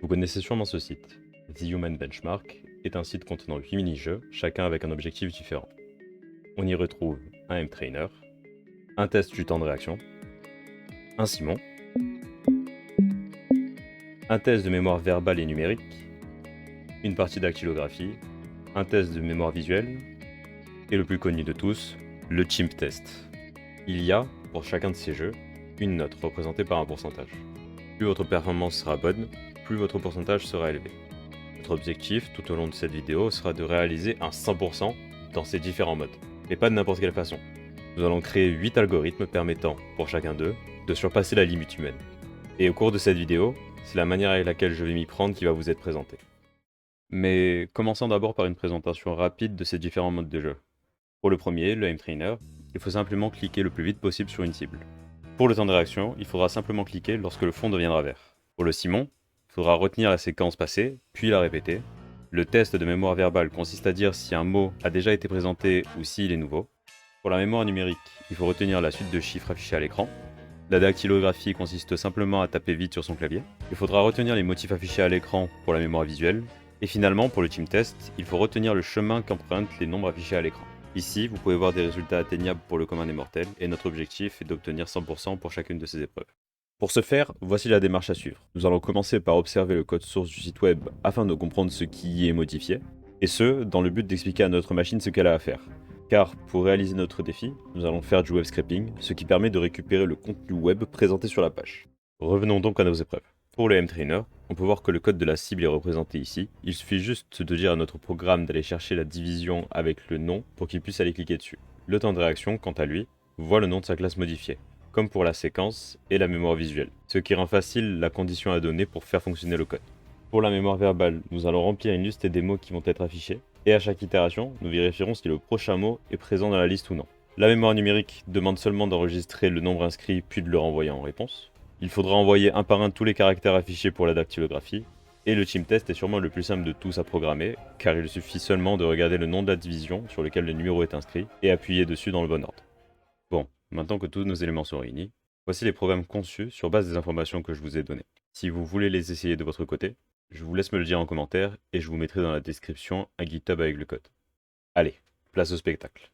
Vous connaissez sûrement ce site. The Human Benchmark est un site contenant 8 mini-jeux, chacun avec un objectif différent. On y retrouve un M-Trainer, un test du temps de réaction, un Simon, un test de mémoire verbale et numérique, une partie dactylographie, un test de mémoire visuelle, et le plus connu de tous, le Chimp Test. Il y a, pour chacun de ces jeux, une note représentée par un pourcentage. Plus votre performance sera bonne, plus votre pourcentage sera élevé. Notre objectif tout au long de cette vidéo sera de réaliser un 100% dans ces différents modes, et pas de n'importe quelle façon. Nous allons créer 8 algorithmes permettant, pour chacun d'eux, de surpasser la limite humaine. Et au cours de cette vidéo, c'est la manière avec laquelle je vais m'y prendre qui va vous être présentée. Mais commençons d'abord par une présentation rapide de ces différents modes de jeu. Pour le premier, le M-Trainer, il faut simplement cliquer le plus vite possible sur une cible. Pour le temps de réaction, il faudra simplement cliquer lorsque le fond deviendra vert. Pour le Simon, il faudra retenir la séquence passée, puis la répéter. Le test de mémoire verbale consiste à dire si un mot a déjà été présenté ou s'il est nouveau. Pour la mémoire numérique, il faut retenir la suite de chiffres affichés à l'écran. La dactylographie consiste simplement à taper vite sur son clavier. Il faudra retenir les motifs affichés à l'écran pour la mémoire visuelle. Et finalement, pour le Chimp Test, il faut retenir le chemin qu'empruntent les nombres affichés à l'écran. Ici, vous pouvez voir des résultats atteignables pour le commun des mortels, et notre objectif est d'obtenir 100% pour chacune de ces épreuves. Pour ce faire, voici la démarche à suivre. Nous allons commencer par observer le code source du site web afin de comprendre ce qui y est modifié, et ce, dans le but d'expliquer à notre machine ce qu'elle a à faire. Car pour réaliser notre défi, nous allons faire du web scraping, ce qui permet de récupérer le contenu web présenté sur la page. Revenons donc à nos épreuves. Pour le M-Trainer, on peut voir que le code de la cible est représenté ici. Il suffit juste de dire à notre programme d'aller chercher la division avec le nom pour qu'il puisse aller cliquer dessus. Le temps de réaction, quant à lui, voit le nom de sa classe modifié, comme pour la séquence et la mémoire visuelle, ce qui rend facile la condition à donner pour faire fonctionner le code. Pour la mémoire verbale, nous allons remplir une liste des mots qui vont être affichés, et à chaque itération, nous vérifierons si le prochain mot est présent dans la liste ou non. La mémoire numérique demande seulement d'enregistrer le nombre inscrit puis de le renvoyer en réponse. Il faudra envoyer un par un tous les caractères affichés pour la dactylographie, et le Chimp Test est sûrement le plus simple de tous à programmer, car il suffit seulement de regarder le nom de la division sur lequel le numéro est inscrit, et appuyer dessus dans le bon ordre. Bon, maintenant que tous nos éléments sont réunis, voici les programmes conçus sur base des informations que je vous ai données. Si vous voulez les essayer de votre côté, je vous laisse me le dire en commentaire, et je vous mettrai dans la description un GitHub avec le code. Allez, place au spectacle.